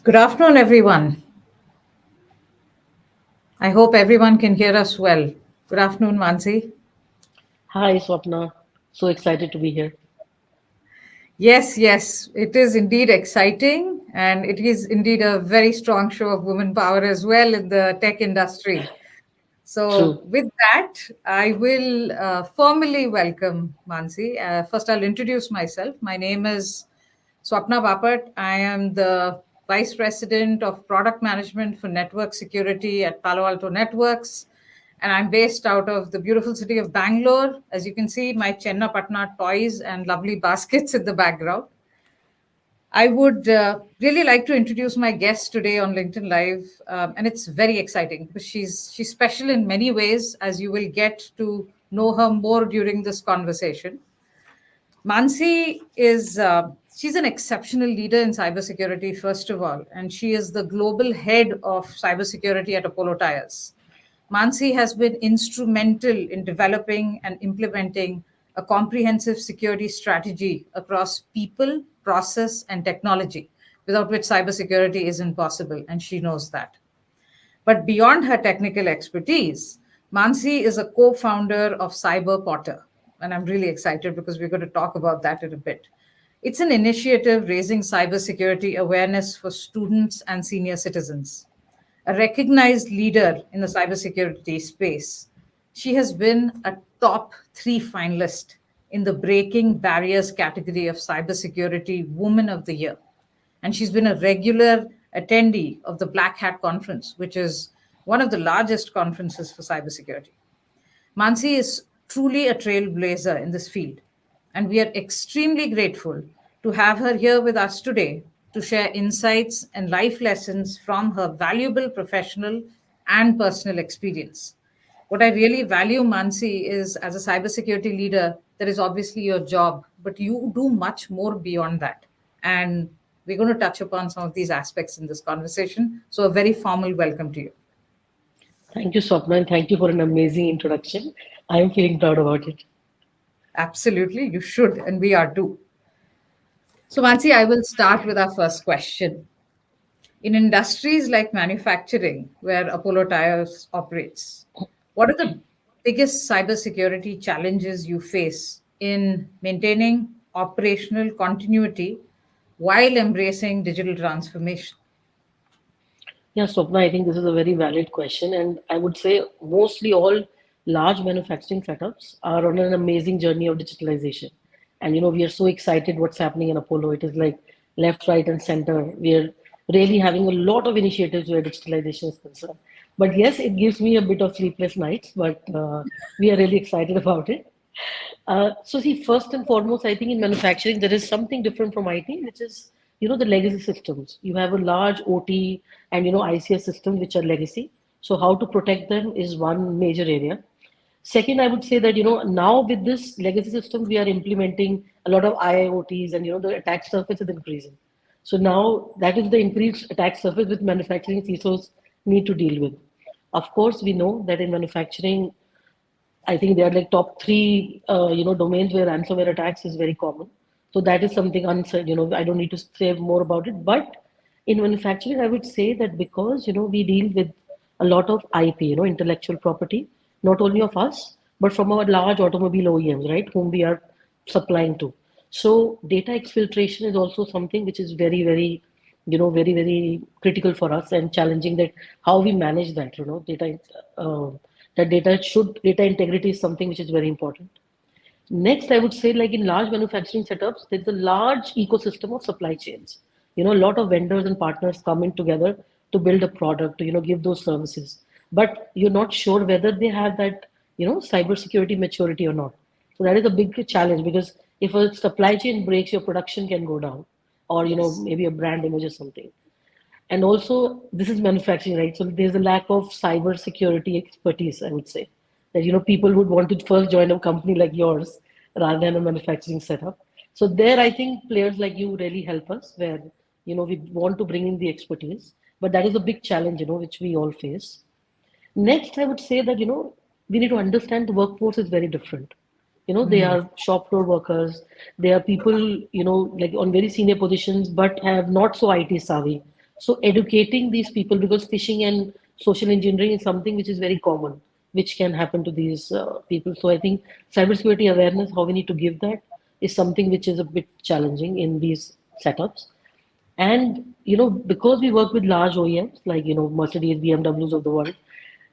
Good afternoon, everyone. I hope everyone can hear us well. Good afternoon, Mansi. Hi, Swapna. So excited to be here. Yes, it is indeed exciting, and it is indeed a very strong show of women power as well in the tech industry. So, True. with that, I will formally welcome Mansi. First, I'll introduce myself. My name is Swapna Bapat. I am the Vice President of Product Management for Network Security at Palo Alto Networks. And I'm based out of the beautiful city of Bangalore. As you can see, my Chenna Patna toys and lovely baskets in the background. I would really like to introduce my guest today on LinkedIn Live, and it's very exciting because she's special in many ways, as you will get to know her more during this conversation. Mansi is she's an exceptional leader in cybersecurity, first of all, and she is the global head of cybersecurity at Apollo Tyres. Mansi has been instrumental in developing and implementing a comprehensive security strategy across people, process, and technology, without which cybersecurity isn't possible, and she knows that. But beyond her technical expertise, Mansi is a co founder of Cyber Potter. And I'm really excited because we're going to talk about that in a bit. It's an initiative raising cybersecurity awareness for students and senior citizens. A recognized leader in the cybersecurity space, she has been a top three finalist in the Breaking Barriers category of Cybersecurity Woman of the Year, and she's been a regular attendee of the Black Hat Conference, which is one of the largest conferences for cybersecurity. Mansi is truly a trailblazer in this field, and we are extremely grateful to have her here with us today to share insights and life lessons from her valuable professional and personal experience. What I really value, Mansi, is as a cybersecurity leader, that is obviously your job, but you do much more beyond that. And we're going to touch upon some of these aspects in this conversation. So, a very formal welcome to you. Thank you, Swapna, and thank you for an amazing introduction. I am feeling proud about it. Absolutely, you should, and we are too. So, Mansi, I will start with our first question. In industries like manufacturing, where Apollo Tyres operates, what are the biggest cybersecurity challenges you face in maintaining operational continuity while embracing digital transformation? Yeah, Swapna, I think this is a very valid question, and I would say mostly all large manufacturing setups are on an amazing journey of digitalization. And we are so excited what's happening in Apollo. It is like left, right, and center. We are really having a lot of initiatives where digitalization is concerned. But yes, it gives me a bit of sleepless nights, but we are really excited about it. So see, first and foremost, I think in manufacturing there is something different from IT, which is the legacy systems. You have a large OT and ICS systems which are legacy. So how to protect them is one major area. Second, I would say that now with this legacy system we are implementing a lot of IIoTs, and the attack surface is increasing. So now that is the increased attack surface with manufacturing CISOs need to deal with. Of course, we know that in manufacturing I think they are like top three, domains where ransomware attacks is very common. So that is something unsaid. I don't need to say more about it. But in manufacturing, I would say that because we deal with a lot of IP, intellectual property, not only of us but from our large automobile OEMs, right, whom we are supplying to. So data exfiltration is also something which is very, very, very critical for us and challenging. That how we manage that, data. That data integrity is something which is very important. Next, I would say, like in large manufacturing setups, there's a large ecosystem of supply chains. A lot of vendors and partners coming together to build a product, to give those services. But you're not sure whether they have that cybersecurity maturity or not. So that is a big challenge, because if a supply chain breaks, your production can go down, or Yes. maybe a brand image or something. And also, this is manufacturing, right? So there's a lack of cyber security expertise, I would say. That, people would want to first join a company like yours rather than a manufacturing setup. So there, I think players like you really help us, where, we want to bring in the expertise. But that is a big challenge, which we all face. Next, I would say that, we need to understand the workforce is very different. They Mm, are shop floor workers. They are people, like on very senior positions, but have not so IT savvy. So educating these people, because phishing and social engineering is something which is very common, which can happen to these people. So I think cybersecurity awareness, how we need to give that, is something which is a bit challenging in these setups. And because we work with large OEMs like Mercedes, BMWs of the world,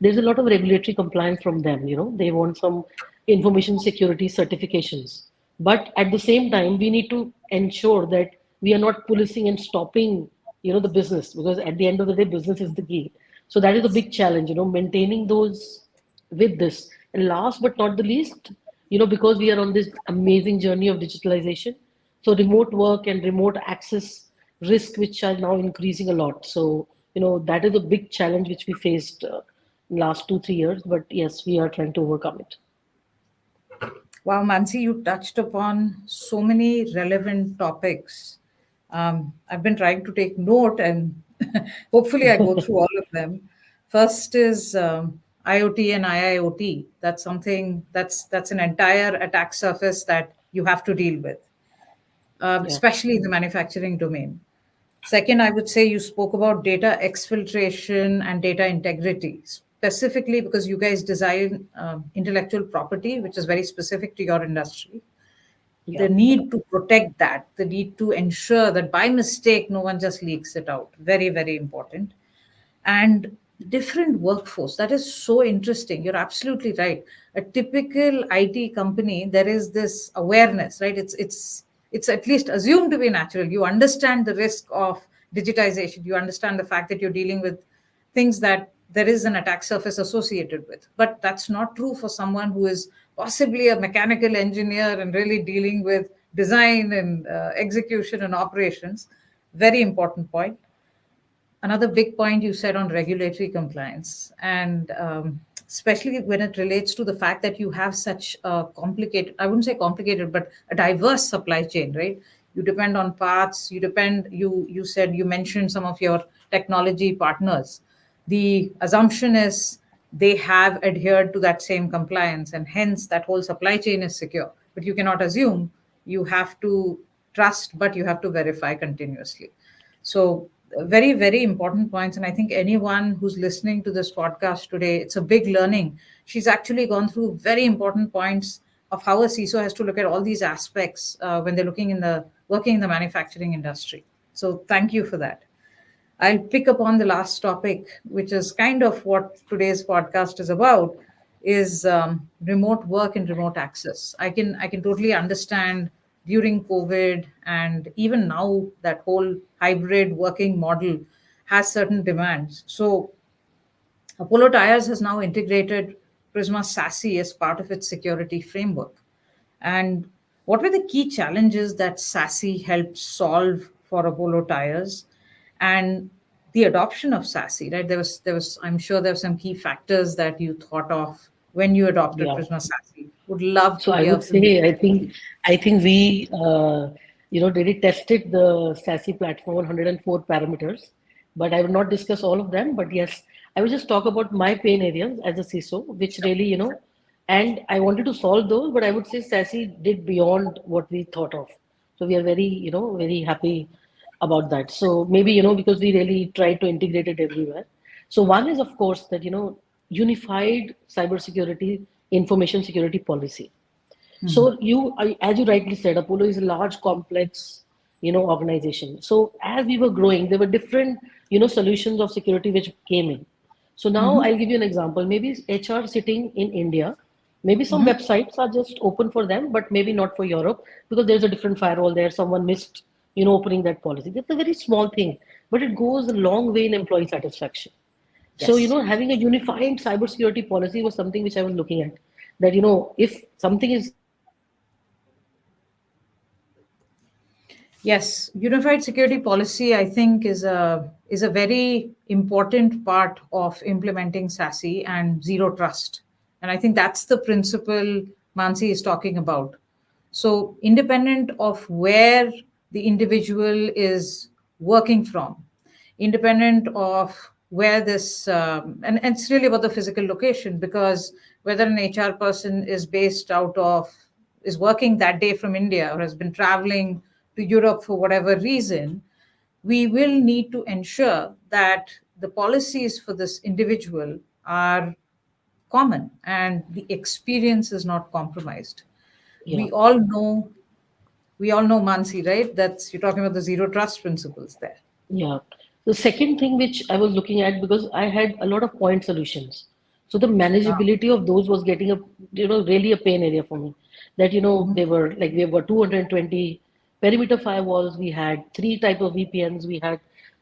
there's a lot of regulatory compliance from them. They want some information security certifications. But at the same time, we need to ensure that we are not policing and stopping, the business, because at the end of the day, business is the key. So that is a big challenge, maintaining those with this. And last but not the least, because we are on this amazing journey of digitalization, so remote work and remote access risk, which are now increasing a lot. So, that is a big challenge which we faced in last 2, 3 years. But yes, we are trying to overcome it. Wow, Mansi, you touched upon so many relevant topics. I've been trying to take note and hopefully I go through all of them. First is IoT and IIoT. That's something that's an entire attack surface that you have to deal with, Yeah, especially in the manufacturing domain. Second, I would say you spoke about data exfiltration and data integrity, specifically because you guys design intellectual property, which is very specific to your industry. yeah, The need to protect that, the need to ensure that by mistake no one just leaks it out. Very, very important. And different workforce, that is so interesting. You're absolutely right. A typical IT company, there is this awareness, right? It's at least assumed to be natural. You understand the risk of digitization, you understand the fact that you're dealing with things that there is an attack surface associated with. But that's not true for someone who is possibly a mechanical engineer and really dealing with design and execution and operations. Very important point. Another big point you said on regulatory compliance, and especially when it relates to the fact that you have such a complicated, I wouldn't say complicated, but a diverse supply chain, right? You depend on parts, you said, you mentioned some of your technology partners. The assumption is they have adhered to that same compliance, and hence that whole supply chain is secure. But you cannot assume. You have to trust, but you have to verify continuously. So, very, very important points. And I think anyone who's listening to this podcast today, it's a big learning. She's actually gone through very important points of how a CISO has to look at all these aspects when they're working in the manufacturing industry. So, thank you for that. I'll pick up on the last topic, which is kind of what today's podcast is about, is remote work and remote access. I can totally understand during COVID and even now that whole hybrid working model has certain demands. So Apollo Tyres has now integrated Prisma SASE as part of its security framework. And what were the key challenges that SASE helped solve for Apollo Tyres? And the adoption of SASE, right? I'm sure there were some key factors that you thought of when you adopted yeah. Prisma SASE. Would love So to I hear would from you. say, I think we, really tested the SASE platform on 104 parameters, but I will not discuss all of them. But yes, I will just talk about my pain areas as a CISO, which really, and I wanted to solve those, but I would say SASE did beyond what we thought of. So we are very, very happy about that. So maybe, because we really tried to integrate it everywhere. So one is, of course, that, unified cybersecurity information security policy. So as you rightly said, Apollo is a large, complex, organization. So as we were growing, there were different, solutions of security which came in. So now I'll give you an example. Maybe HR sitting in India, maybe some websites are just open for them, but maybe not for Europe because there's a different firewall there. Someone missed, opening that policy. That's a very small thing, but it goes a long way in employee satisfaction. So, Yes. having a unified cybersecurity policy was something which I was looking at. That, if something is Yes, unified security policy, I think, is a very important part of implementing SASE and zero trust, and I think that's the principle Mansi is talking about. So, independent of where the individual is working from, independent of where this, and it's really about the physical location, because whether an HR person is based out of, is working that day from India or has been traveling to Europe for whatever reason, we will need to ensure that the policies for this individual are common and the experience is not compromised. Yeah. We all know, we all know, Mansi, right? That's, you're talking about the zero trust principles there. Yeah. The second thing which I was looking at, because I had a lot of point solutions. So the manageability of those was getting a, really a pain area for me. That, they were like, we were 220 perimeter firewalls. We had three type of VPNs. We had,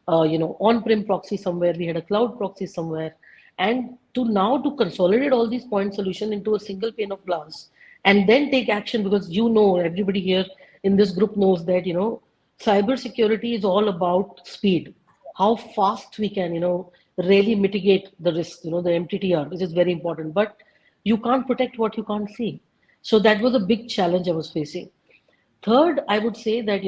on-prem proxy somewhere. We had a cloud proxy somewhere. And to consolidate all these point solution into a single pane of glass and then take action, because everybody here in this group knows that cybersecurity is all about speed, how fast we can really mitigate the risk, the MTTR, which is very important, but you can't protect what you can't see. So that was a big challenge I was facing. Third, I would say that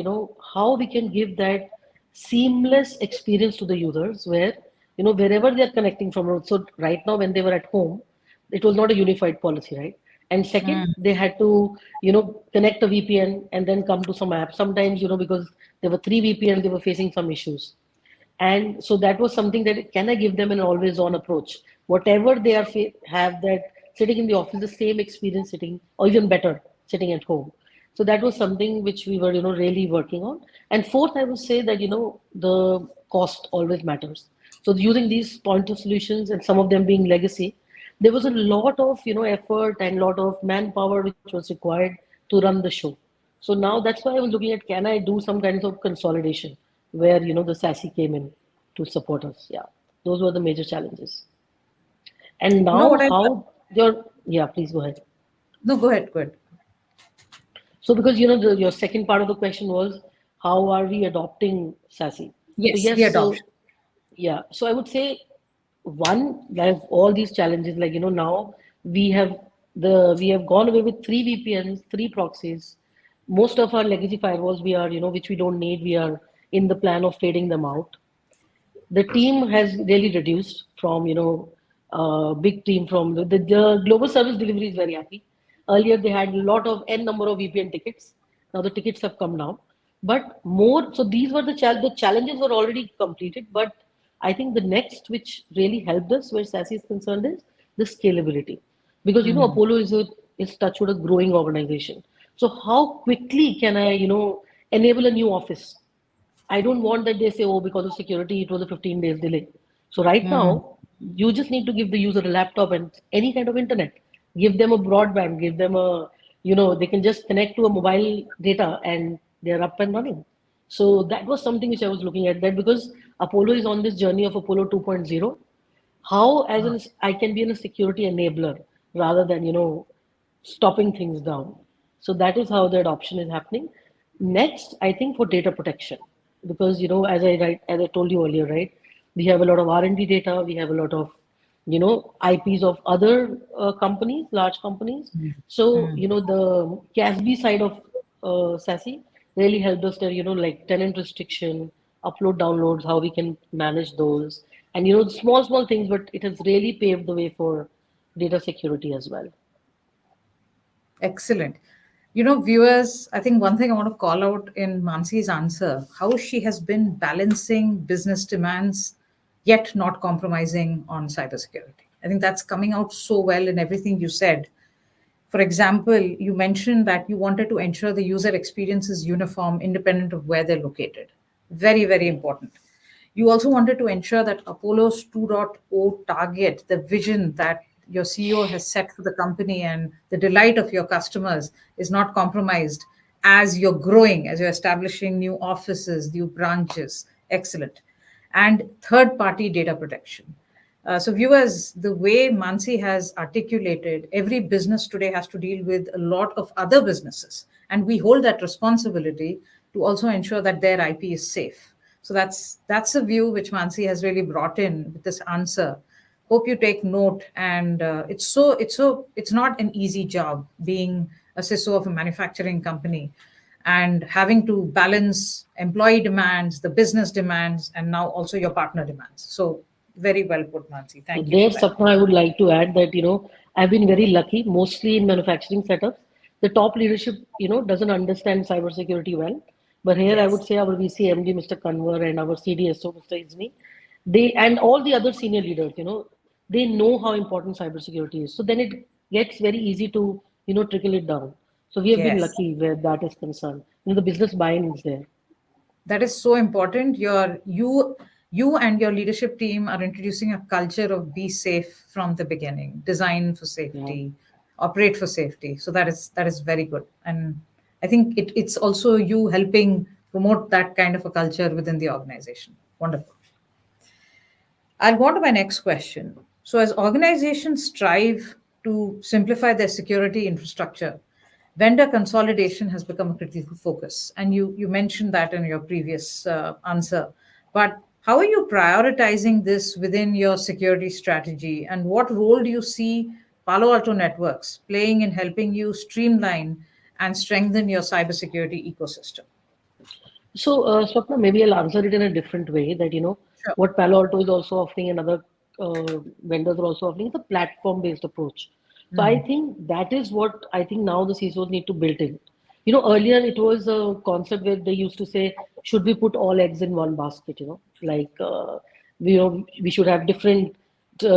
how we can give that seamless experience to the users, where wherever they are connecting from. So right now, when they were at home, it was not a unified policy, right? And second, Mm, they had to connect a VPN and then come to some app. Sometimes because there were three VPNs, they were facing some issues. And so that was something that, can I give them an always on approach, whatever they have, that sitting in the office, the same experience sitting, or even better, sitting at home. So that was something which we were really working on. And fourth, I would say that the cost always matters. So using these point of solutions and some of them being legacy, there was a lot of effort and lot of manpower which was required to run the show. So now that's why I was looking at, can I do some kinds of consolidation where the SASE came in to support us. Yeah, those were the major challenges. And you know what now I how your yeah, please go ahead. No, go ahead, go ahead. So because your second part of the question was, how are we adopting SASE? So Yes, the yes, so adoption. yeah, so I would say one, like all these challenges, like now we have we have gone away with three VPNs, three proxies. Most of our legacy firewalls we are which we don't need, we are in the plan of trading them out. The team has really reduced from big team from the global service delivery is very happy. Earlier they had a lot of n number of VPN tickets. Now the tickets have come down, but more. So these were the challenges were already completed. But I think the next which really helped us where SASE is concerned is the scalability, because Mm, Apollo is touch with a growing organization. So how quickly can I enable a new office? I don't want that they say, oh, because of security, it was a 15 days delay. So right mm, now, you just need to give the user a laptop and any kind of internet. Give them a broadband, give them they can just connect to a mobile data and they're up and running. So that was something which I was looking at, that because Apollo is on this journey of Apollo 2.0, how as an I can be in a security enabler rather than stopping things down. So that is how the adoption is happening. Next, I think for data protection, because as I told you earlier, right, we have a lot of R&D data, we have a lot of IPs of other companies, large companies. mm, So mm. the CASB side of SASE really helped us there, like tenant restriction, upload downloads, how we can manage those, and small things, but it has really paved the way for data security as well. Excellent. Viewers, I think one thing I want to call out in Mansi's answer, how she has been balancing business demands yet not compromising on cybersecurity. I think that's coming out so well in everything you said. For example, you mentioned that you wanted to ensure the user experience is uniform, independent of where they're located. Very, very Yeah. important. You also wanted to ensure that Apollo's 2.0 target, the vision that your CEO has set for the company and the delight of your customers is not compromised as you're growing, as you're establishing new offices, new branches. Excellent. And third party data protection. So, viewers, the way Mansi has articulated, every business today has to deal with a lot of other businesses, and we hold that responsibility to also ensure that their IP is safe. So that's a view which Mansi has really brought in with this answer. Hope you take note. And it's not an easy job being a CISO of a manufacturing company and having to balance employee demands, the business demands, and now also your partner demands. So very well put, Mansi. So Thank you there, for that. Sapna, I would like to add that, I've been very lucky, mostly in manufacturing setups. The top leadership, doesn't understand cybersecurity well. But here I would Yes. say our VCMD, Mr. Kanwar, and our CDSO, Mr. Izmi, they and all the other senior leaders, they know how important cybersecurity is. So then it gets very easy to, trickle it down. So we have been Yes. lucky where that is concerned. The business buy-in is there. That is so important. You and your leadership team are introducing a culture of be safe from the beginning, design for Yeah. safety, operate for safety. So that is very good. And I think it's also you helping promote that kind of a culture within the organization. Wonderful. I'll go on to my next question. So, as organizations strive to simplify their security infrastructure, vendor consolidation has become a critical focus. And you mentioned that in your previous answer. But how are you prioritizing this within your security strategy? And what role do you see Palo Alto Networks playing in helping you streamline and strengthen your cybersecurity ecosystem? So, Swapna, maybe I'll answer it in a different way that, Sure. what Palo Alto is also offering and other vendors are also offering is a platform-based approach. So I think that is what I think now the CISOs need to build in. Earlier it was a concept where they used to say, should we put all eggs in one basket, like, we should have different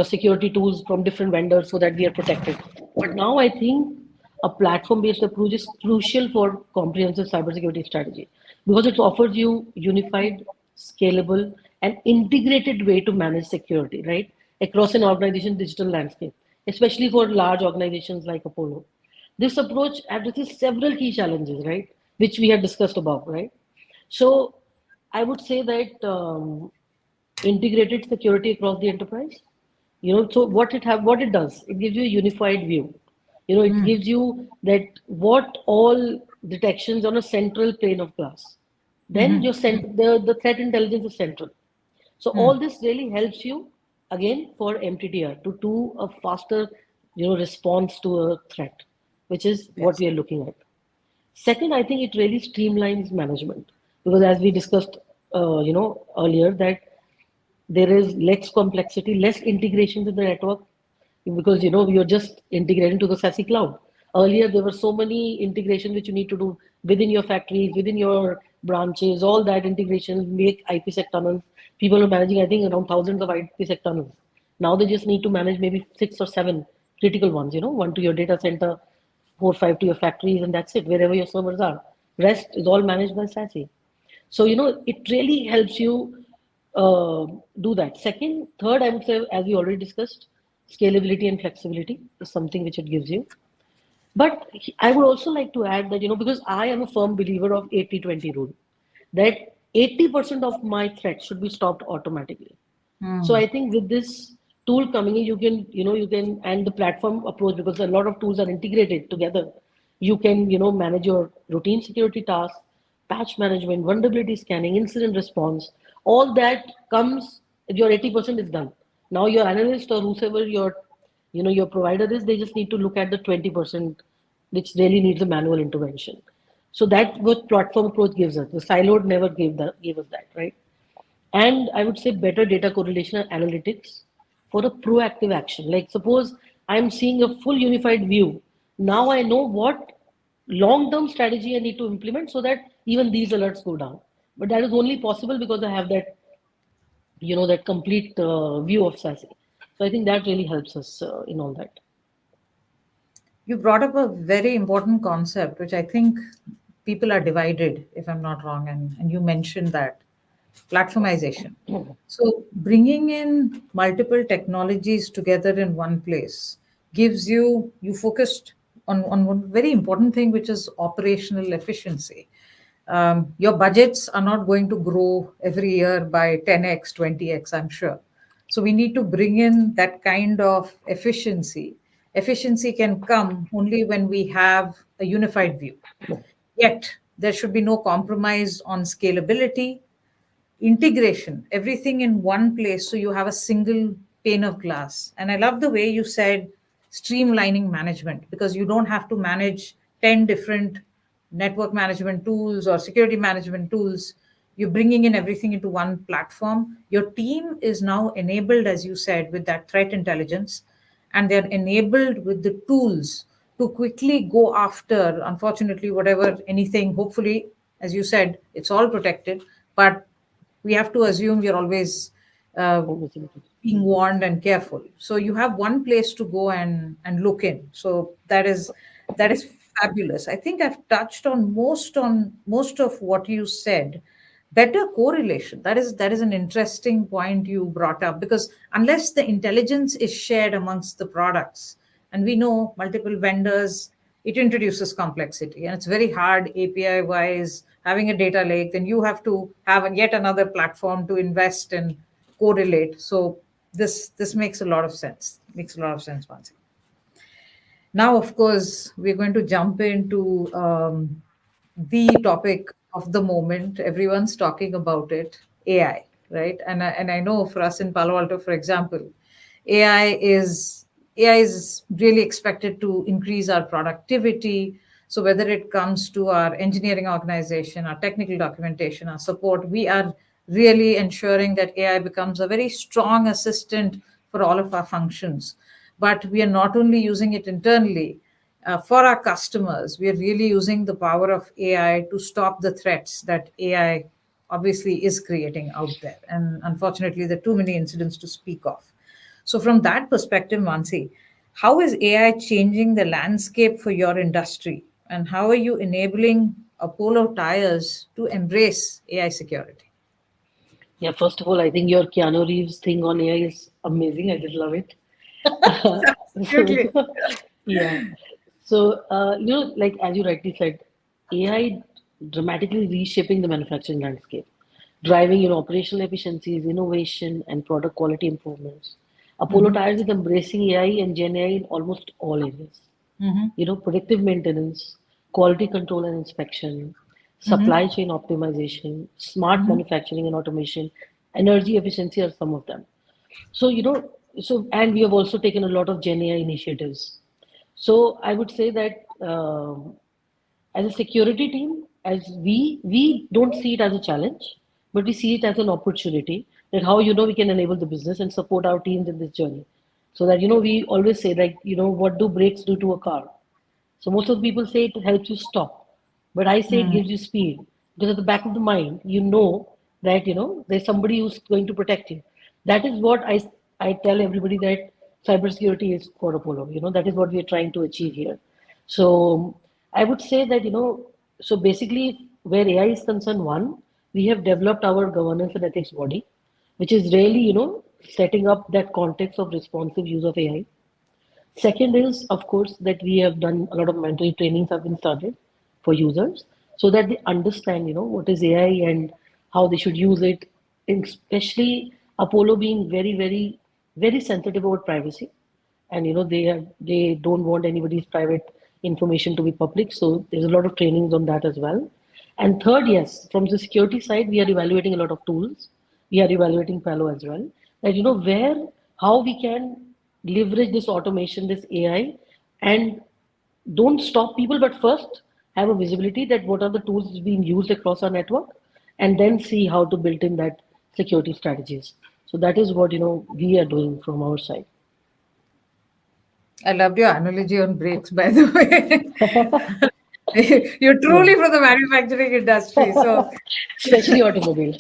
security tools from different vendors so that we are protected. But now I think a platform-based approach is crucial for comprehensive cybersecurity strategy because it offers you unified, scalable, and integrated way to manage security, right, across an organization's digital landscape, especially for large organizations like Apollo. This approach addresses several key challenges, right, which we had discussed above, right? So I would say that integrated security across the enterprise. So what it does, it gives you a unified view. It gives you that what all detections on a central pane of glass. Then the threat intelligence is central. So all this really helps you again for MTTR to do a faster, response to a threat, which is what Yes. we are looking at. Second, I think it really streamlines management because as we discussed, earlier that there is less complexity, less integration with the network because you're just integrating to the SASE cloud. Earlier, there were so many integrations which you need to do within your factories, within your branches, all that integration, make IPsec tunnels. People are managing, I think, around thousands of IPsec tunnels. Now they just need to manage maybe 6 or 7 critical ones, one to your data center, 4 or 5 to your factories, and that's it, wherever your servers are. Rest is all managed by SASE. So, it really helps you do that. Second, third, I would say, as we already discussed, scalability and flexibility is something which it gives you. But I would also like to add that, because I am a firm believer of 80-20 rule, that 80% of my threats should be stopped automatically. So I think with this tool coming in, and the platform approach, because a lot of tools are integrated together, you can, manage your routine security tasks, patch management, vulnerability scanning, incident response, all that comes, your 80% is done. Now your analyst or whoever your provider is, they just need to look at the 20%, which really needs a manual intervention. So that what platform approach gives us. The siloed never gave us that, right? And I would say better data correlation and analytics for a proactive action. Like suppose I'm seeing a full unified view. Now I know what long-term strategy I need to implement so that even these alerts go down. But that is only possible because I have that, that complete view of SASE. So I think that really helps us in all that. You brought up a very important concept, which I think people are divided, if I'm not wrong, and you mentioned that platformization. So, bringing in multiple technologies together in one place gives you focused on one very important thing, which is operational efficiency. Your budgets are not going to grow every year by 10x, 20x, I'm sure. So we need to bring in that kind of efficiency. Efficiency can come only when we have a unified view. Yet, there should be no compromise on scalability, integration, everything in one place so you have a single pane of glass. And I love the way you said streamlining management because you don't have to manage 10 different network management tools or security management tools. You're bringing in everything into one platform. Your team is now enabled, as you said, with that threat intelligence, and they're enabled with the tools to quickly go after, unfortunately, whatever, anything, hopefully, as you said, it's all protected, but we have to assume we're always uh, Obviously. being warned and careful. So you have one place to go and look in. So that is fabulous. I think I've touched on most of what you said. Better correlation. That is an interesting point you brought up, because unless the intelligence is shared amongst the products, and we know multiple vendors, it introduces complexity, and it's very hard API wise having a data lake. Then you have to have yet another platform to invest and correlate. So this makes a lot of sense. Makes a lot of sense, Mansi. Now, of course, we're going to jump into the topic of the moment. Everyone's talking about it, AI, right? And I know for us in Palo Alto, for example, AI is AI is really expected to increase our productivity. So whether it comes to our engineering organization, our technical documentation, our support, we are really ensuring that AI becomes a very strong assistant for all of our functions. But we are not only using it internally, for our customers, we are really using the power of AI to stop the threats that AI obviously is creating out there. And unfortunately, there are too many incidents to speak of. So, from that perspective, Mansi, how is AI changing the landscape for your industry? And how are you enabling Apollo Tyres to embrace AI security? Yeah, first of all, I think your Keanu Reeves thing on AI is amazing. I just love it. Absolutely. So, yeah. So, like as you rightly said, AI dramatically reshaping the manufacturing landscape, driving operational efficiencies, innovation, and product quality improvements. Apollo Mm-hmm. Tyres is embracing AI and Gen AI in almost all areas. Mm-hmm. Predictive maintenance, quality control and inspection, supply Mm-hmm. chain optimization, smart Mm-hmm. manufacturing and automation, energy efficiency are some of them. So, and we have also taken a lot of Gen AI initiatives. So I would say that as a security team, as we don't see it as a challenge, but we see it as an opportunity that how we can enable the business and support our teams in this journey. So that we always say like what do brakes do to a car? So most of the people say it helps you stop, but I say it Mm-hmm. gives you speed because at the back of the mind you know that there's somebody who's going to protect you. That is what I tell everybody that cybersecurity is for Apollo. That is what we are trying to achieve here. So I would say that so basically where AI is concerned, one, we have developed our governance and ethics body, which is really setting up that context of responsive use of AI. Second is, of course, that we have done a lot of mentoring trainings have been started for users so that they understand, what is AI and how they should use it, and especially Apollo being very, very, very sensitive about privacy. And they don't want anybody's private information to be public. So there's a lot of trainings on that as well. And third, yes, from the security side, we are evaluating a lot of tools. We are evaluating Palo as well. That where how we can leverage this automation, this AI, and don't stop people, but first have a visibility that what are the tools being used across our network, and then see how to build in that security strategies. So that is what we are doing from our side. I loved your analogy on brakes, by the way. You're Yeah. truly from the manufacturing industry. So Especially automobile.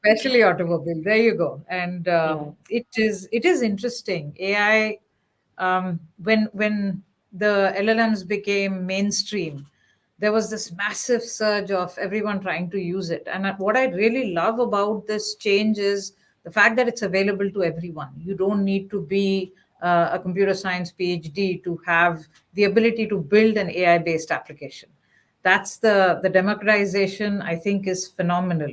especially automobile. There you go. And Yeah. it is interesting. AI, when the LLMs became mainstream, there was this massive surge of everyone trying to use it. And what I really love about this change is the fact that it's available to everyone. You don't need to be a computer science PhD to have the ability to build an AI based application. That's the democratization, I think, is phenomenal.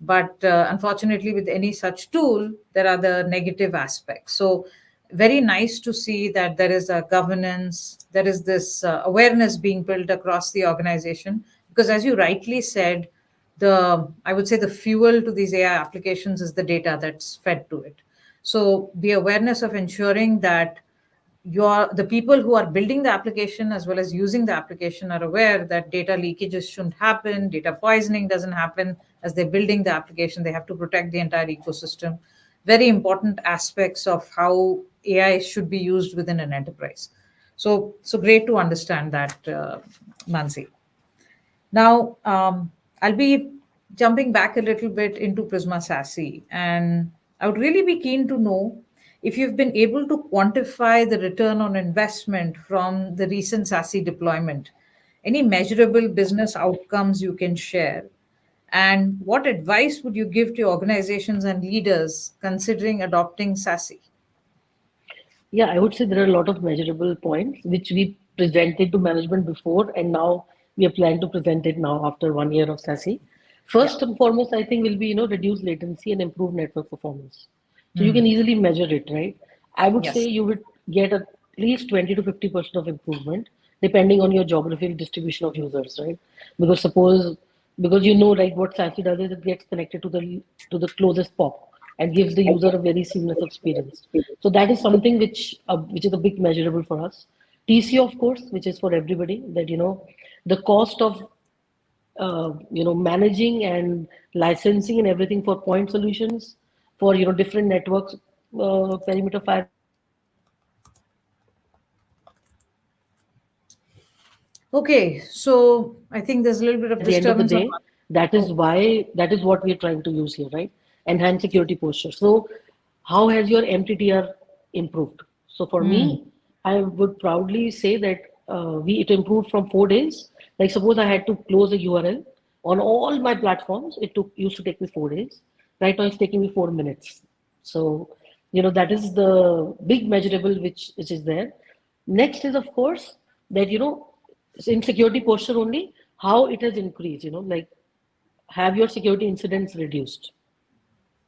But unfortunately, with any such tool, there are the negative aspects. So very nice to see that there is a governance, there is this awareness being built across the organization, because as you rightly said, the I would say the fuel to these AI applications is the data that's fed to it. So the awareness of ensuring that the people who are building the application as well as using the application are aware that data leakages shouldn't happen, data poisoning doesn't happen. As they're building the application, they have to protect the entire ecosystem. Very important aspects of how AI should be used within an enterprise. So great to understand that, Mansi. Now, I'll be jumping back a little bit into Prisma SASE, and I would really be keen to know if you've been able to quantify the return on investment from the recent SASE deployment. Any measurable business outcomes you can share? And what advice would you give to organizations and leaders considering adopting SASE? Yeah, I would say there are a lot of measurable points which we presented to management before, and now we are planning to present it now after 1 year of SASE. Yeah. First and foremost, I think will be reduce latency and improve network performance. So you can Hmm. easily measure it, right? I would say Yes. you would get at least 20 to 50% of improvement depending on your geographical distribution of users, right? Because suppose because right what SASE does is it gets connected to the closest POP and gives the user a very seamless experience. So that is something which is a big measurable for us. TCO, of course, which is for everybody, that the cost of managing and licensing and everything for point solutions for different networks, perimeter firewalls, Okay, so I think there's a little bit of at the end of the disturbance on. day, that is what we're trying to use here, right? Enhance security posture. So, how has your MTTR improved? So, for Hmm. me, I would proudly say that it improved from 4 days. Like, suppose I had to close a URL on all my platforms, it used to take me 4 days. Right now, it's taking me 4 minutes. So, that is the big measurable which is there. Next is, of course, that in security posture only, how it has increased. Like, have your security incidents reduced?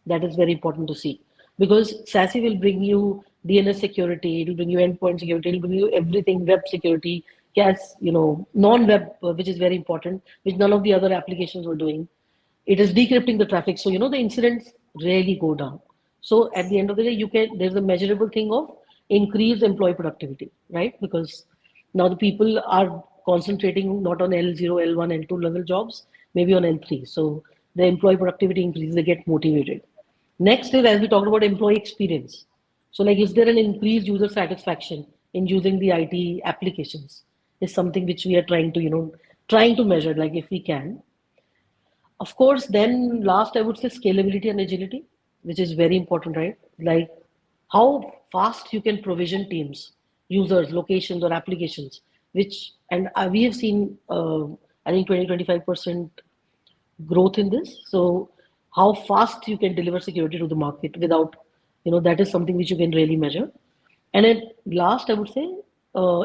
That is very important to see, because SASE will bring you DNS security, it will bring you endpoint security, it will bring you everything, web security, CAS, non-web, which is very important, which none of the other applications were doing. It is decrypting the traffic, so the incidents really go down. So at the end of the day, there's a measurable thing of increased employee productivity, right? Because now the people are concentrating not on L0, L1, L2 level jobs, maybe on L3. So the employee productivity increases, they get motivated. Next is, as we talked about, employee experience. So, like, is there an increased user satisfaction in using the IT applications? Is something which we are trying to measure, like if we can. Of course, then last I would say scalability and agility, which is very important, right? Like how fast you can provision teams, users, locations, or applications, and we have seen, I think 20-25% growth in this. So how fast you can deliver security to the market without, that is something which you can really measure. And at last, I would say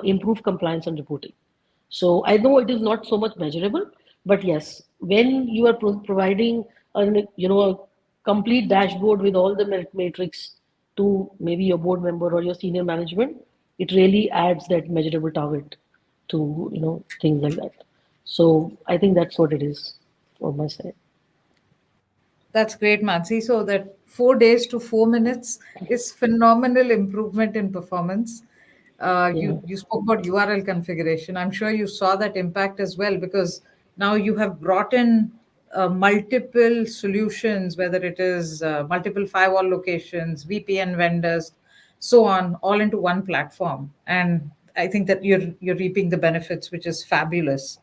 improve compliance and reporting. So I know it is not so much measurable, but yes, when you are providing a complete dashboard with all the metrics to maybe your board member or your senior management, it really adds that measurable target to things like that. So I think that's what it is from my side. That's great, Mansi. So that 4 days to 4 minutes is phenomenal improvement in performance. Yeah. You spoke about URL configuration. I'm sure you saw that impact as well, because now you have brought in multiple solutions, whether it is multiple firewall locations, VPN vendors, so on, all into one platform. And I think that you're reaping the benefits, which is fabulous.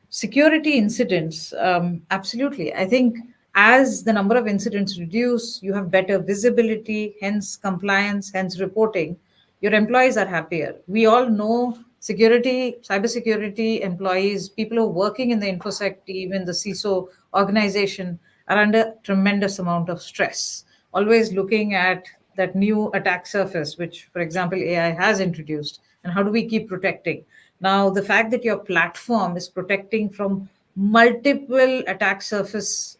Security incidents, absolutely. I think as the number of incidents reduce, you have better visibility, hence compliance, hence reporting. Your employees are happier. We all know security, cybersecurity employees, people who are working in the infosec team, in the CISO organization, are under tremendous amount of stress, always looking at that new attack surface, which, for example, AI has introduced, and how do we keep protecting. Now, the fact that your platform is protecting from multiple attack surface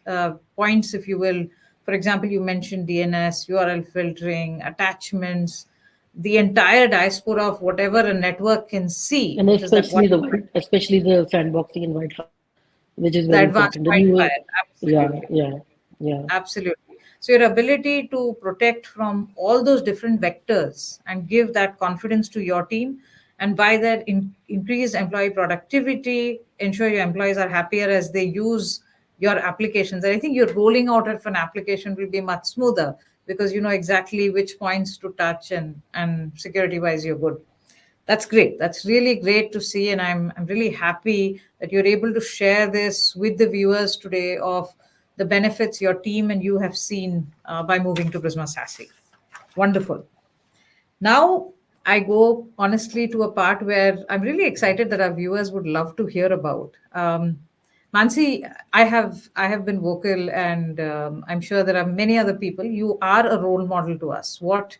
points, if you will. For example, you mentioned DNS, URL filtering, attachments, the entire diaspora of whatever a network can see, And which is that one, especially the sandboxing and Wi-Fi, which is the very advanced important. The newer, Wi-Fi. yeah, Absolutely. yeah, yeah. Absolutely. So your ability to protect from all those different vectors and give that confidence to your team, and by that increase employee productivity, ensure your employees are happier as they use your applications. And I think your rolling out of an application will be much smoother, because you know exactly which points to touch, and security wise you're good. That's great. That's really great to see, and I'm really happy that you're able to share this with the viewers today of the benefits your team and you have seen by moving to Prisma SASE. Wonderful. Now I go honestly to a part where I'm really excited that our viewers would love to hear about. Mansi, I have been vocal, and I'm sure there are many other people. You are a role model to us. What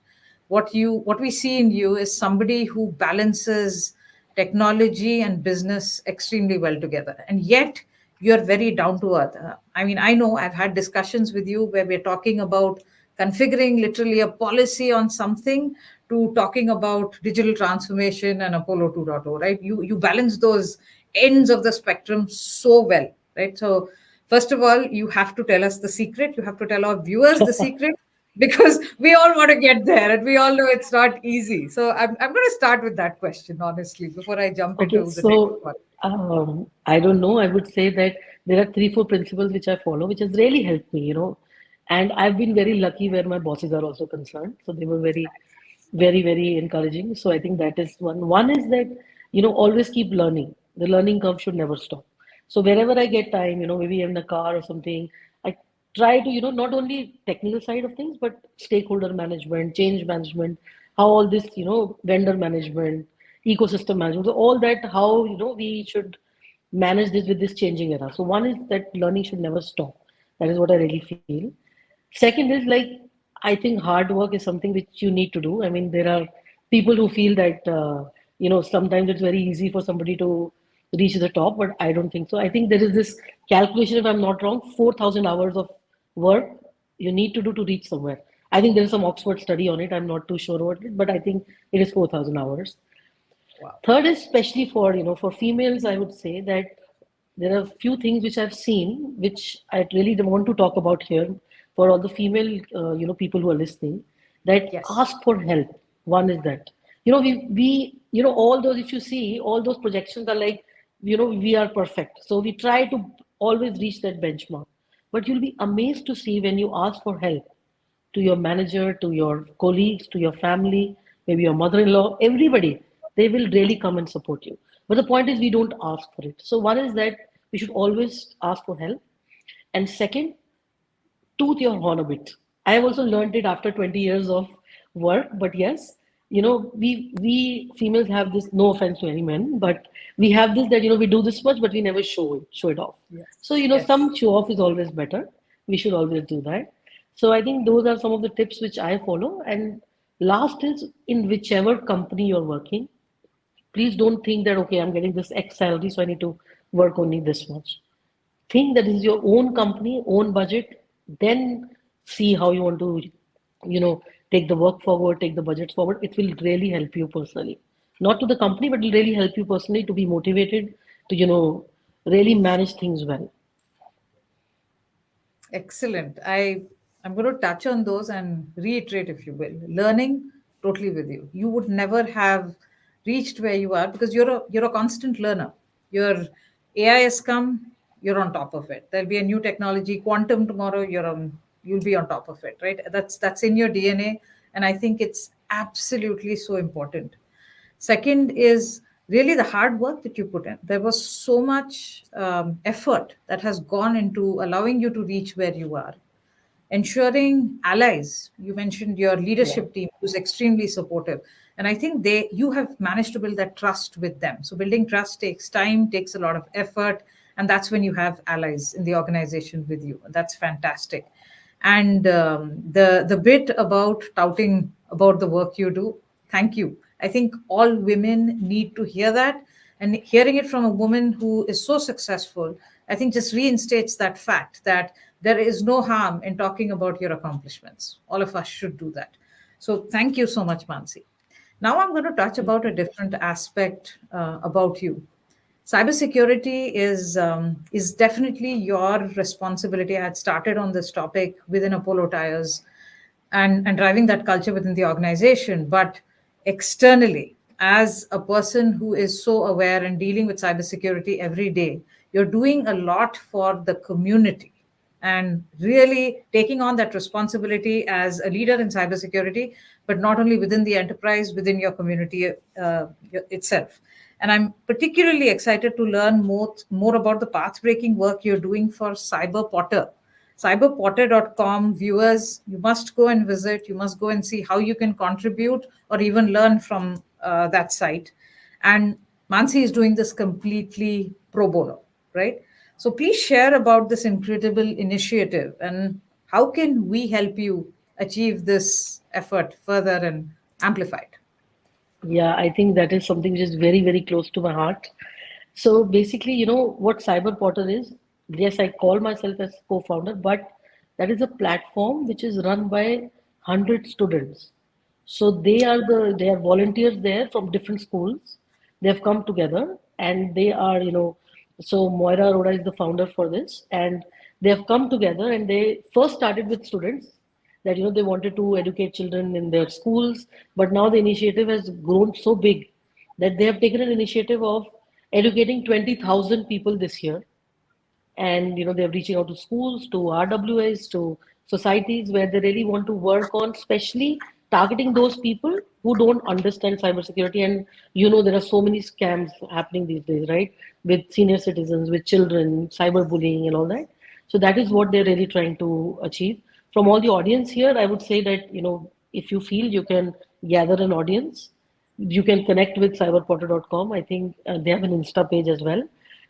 we see in you is somebody who balances technology and business extremely well together, and yet you're very down to earth. I mean, I know I've had discussions with you where we're talking about configuring literally a policy on something to talking about digital transformation and Apollo 2.0, right? You balance those ends of the spectrum so well, right? So first of all, you have to tell us the secret. You have to tell our viewers the secret, because we all want to get there and we all know it's not easy. So I'm going to start with that question, honestly, before I jump Okay, into the next so one. I don't know. I would say that there are three, four principles which I follow, which has really helped me, And I've been very lucky where my bosses are also concerned. So they were very encouraging. So I think that is one. One is that, always keep learning. The learning curve should never stop. So wherever I get time, maybe in the car or something, I try to, not only technical side of things, but stakeholder management, change management, how all this, vendor management, ecosystem management, so all that, how, we should manage this with this changing era. So one is that learning should never stop. That is what I really feel. Second is like, I think hard work is something which you need to do. I mean, there are people who feel that, sometimes it's very easy for somebody to reach the top, but I don't think so. I think there is this calculation, if I'm not wrong, 4,000 hours of work you need to do to reach somewhere. I think there's some Oxford study on it. I'm not too sure about it, but I think it is 4,000 hours. Wow. Third is especially for, for females, I would say that there are a few things which I've seen, which I really don't want to talk about here for all the female, people who are listening, that Yes. ask for help. One is that, all those, if you see, all those projections are like, we are perfect. So we try to always reach that benchmark. But you'll be amazed to see when you ask for help to your manager, to your colleagues, to your family, maybe your mother in law, everybody, they will really come and support you. But the point is, we don't ask for it. So, one is that we should always ask for help. And second, toot your horn a bit. I have also learned it after 20 years of work, but yes, we females have this. No offense to any men, but we have this that we do this much, but we never show it off. So Yes. Yes. some show off is always better. We should always do that. So I think those are some of the tips which I follow. And last is, in whichever company you're working, please don't think that okay, I'm getting this X salary, so I need to work only this much. Think that is your own company, own budget, then see how you want to, take the work forward, take the budget forward. It will really help you personally. Not to the company, but it will really help you personally to be motivated to, really manage things well. Excellent. I'm going to touch on those and reiterate, if you will. Learning, totally with you. You would never have reached where you are because you're a constant learner. Your AI has come, you're on top of it. There'll be a new technology, quantum tomorrow, you'll be on top of it, right? That's in your DNA, and I think it's absolutely so important. Second is really the hard work that you put in. There was so much effort that has gone into allowing you to reach where you are. Ensuring allies. You mentioned your Yeah. leadership team who's extremely supportive. And I think you have managed to build that trust with them. So building trust takes time, takes a lot of effort. And that's when you have allies in the organization with you. That's fantastic. And the bit about touting about the work you do, thank you. I think all women need to hear that, and hearing it from a woman who is so successful, I think just reinstates that fact that there is no harm in talking about your accomplishments. All of us should do that. So thank you so much, Mansi. Now I'm going to touch about a different aspect about you. Cybersecurity is definitely your responsibility. I had started on this topic within Apollo Tyres, and driving that culture within the organization, but externally, as a person who is so aware and dealing with cybersecurity every day, you're doing a lot for the community. and really taking on that responsibility as a leader in cybersecurity, but not only within the enterprise, within your community itself. And I'm particularly excited to learn more about the path breaking work you're doing for Cyber Potter. Cyberpotter.com viewers, you must go and visit, you must go and see how you can contribute or even learn from that site. And Mansi is doing this completely pro bono, right? So please share about this incredible initiative and how can we help you achieve this effort further and amplify it. Yeah, I think that is something which is very, very close to my heart. So basically, what Cyber Porter is? Yes, I call myself as co-founder, but that is a platform which is run by 100 students. So they are volunteers there from different schools. They have come together and they are, so Moira Arora is the founder for this, and they have come together and they first started with students that they wanted to educate children in their schools, but now the initiative has grown so big that they have taken an initiative of educating 20,000 people this year. And they're reaching out to schools, to RWAs, to societies where they really want to work on especially targeting those people who don't understand cybersecurity. And there are so many scams happening these days, right, with senior citizens, with children, cyberbullying and all that. So that is what they're really trying to achieve. From all the audience here, I would say that if you feel you can gather an audience, you can connect with cyberporter.com. I think they have an Insta page as well.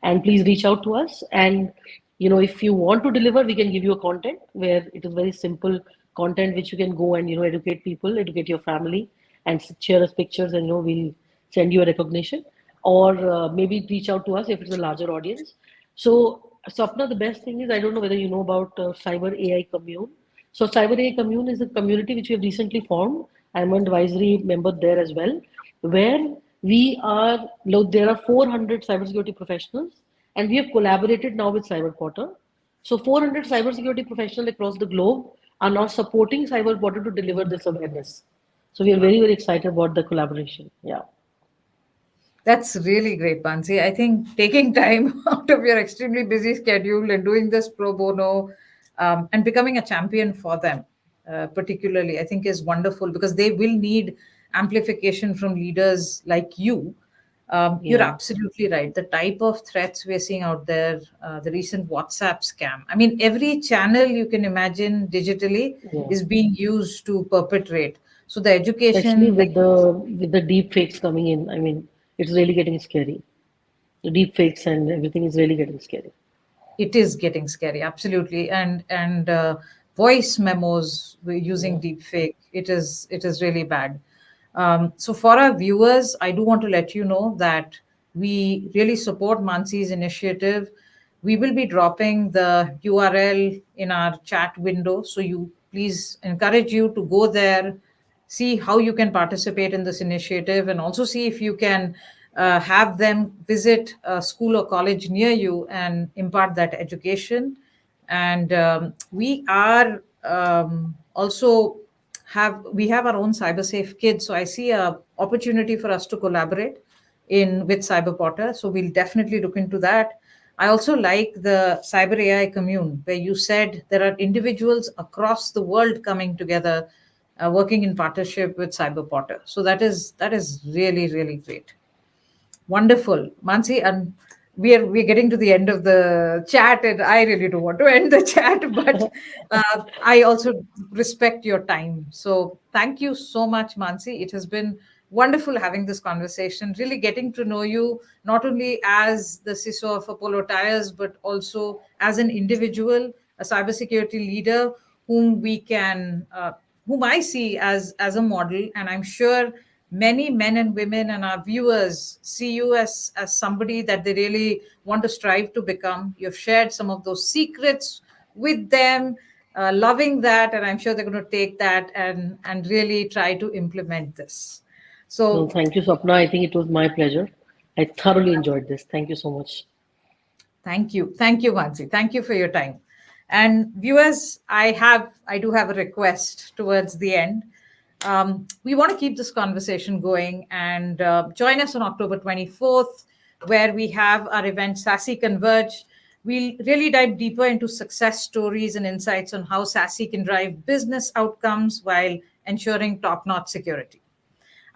And please reach out to us. And if you want to deliver, we can give you a content where it is very simple content which you can go and educate people, educate your family, and share us pictures, and we'll send you a recognition. Or maybe reach out to us if it's a larger audience. So Sapna, the best thing is, I don't know whether you know about Cyber AI Commune. So Cyber AI Commune is a community which we have recently formed. I'm an advisory member there as well, where we are, look, there are 400 cybersecurity professionals, and we have collaborated now with CyberPorter. So 400 cybersecurity professionals across the globe are now supporting CyberPorter to deliver this awareness. So we are very, very excited about the collaboration. Yeah. That's really great, Bansi. I think taking time out of your extremely busy schedule and doing this pro bono and becoming a champion for them, particularly, I think is wonderful because they will need amplification from leaders like you. You're Yeah. absolutely right. The type of threats we're seeing out there, the recent WhatsApp scam. I mean, every channel you can imagine digitally Yeah. is being used to perpetrate. So the Especially education, like with the deep fakes coming in. I mean, it's really getting scary. The deep fakes and everything is really getting scary. it is getting scary, absolutely. And voice memos using Yeah. deepfake, it is really bad. So for our viewers, I do want to let you know that we really support Mansi's initiative. We will be dropping the URL in our chat window, so you please encourage you to go there, see how you can participate in this initiative, and also see if you can have them visit a school or college near you and impart that education. And we are also have our own cyber safe kids, so I see a opportunity for us to collaborate in with Cyber Potter, so we'll definitely look into that. I also like the Cyber AI commune, where you said there are individuals across the world coming together, working in partnership with Cyber Potter. So that is really really great. Wonderful, Mansi, and we're getting to the end of the chat, and I really don't want to end the chat, but I also respect your time. So thank you so much, Mansi. It has been wonderful having this conversation, really getting to know you not only as the CISO of Apollo Tyres, but also as an individual, a cybersecurity leader whom we can, whom I see as a model, and I'm sure many men and women and our viewers see you as somebody that they really want to strive to become. You've shared some of those secrets with them, loving that, and I'm sure they're going to take that and really try to implement this. Well, So thank you, Swapna. I think it was my pleasure. I thoroughly enjoyed this. Thank you so much. thank you, Mansi. Thank you for your time. And viewers, I do have a request towards the end. We want to keep this conversation going and join us on October 24th, where we have our event SASE Converge. We'll really dive deeper into success stories and insights on how SASE can drive business outcomes while ensuring top notch security.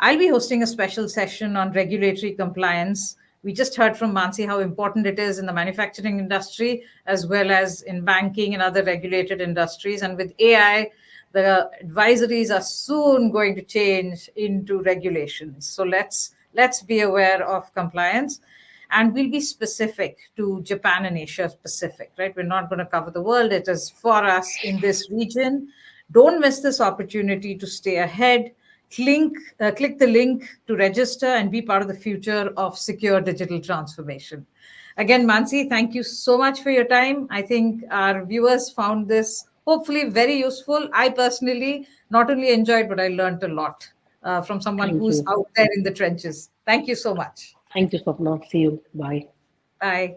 I'll be hosting a special session on regulatory compliance. We just heard from Mansi how important it is in the manufacturing industry as well as in banking and other regulated industries. And with AI, the advisories are soon going to change into regulations. So let's be aware of compliance, and we'll be specific to Japan and Asia Pacific, right? We're not going to cover the world. It is for us in this region. Don't miss this opportunity to stay ahead. Click the link to register and be part of the future of secure digital transformation. Again, Mansi, thank you so much for your time. I think our viewers found this hopefully very useful. I personally not only enjoyed, but I learned a lot from someone Thank who's you. out there in the trenches. Thank you so much. Thank you, Swapna. See you. Bye. Bye.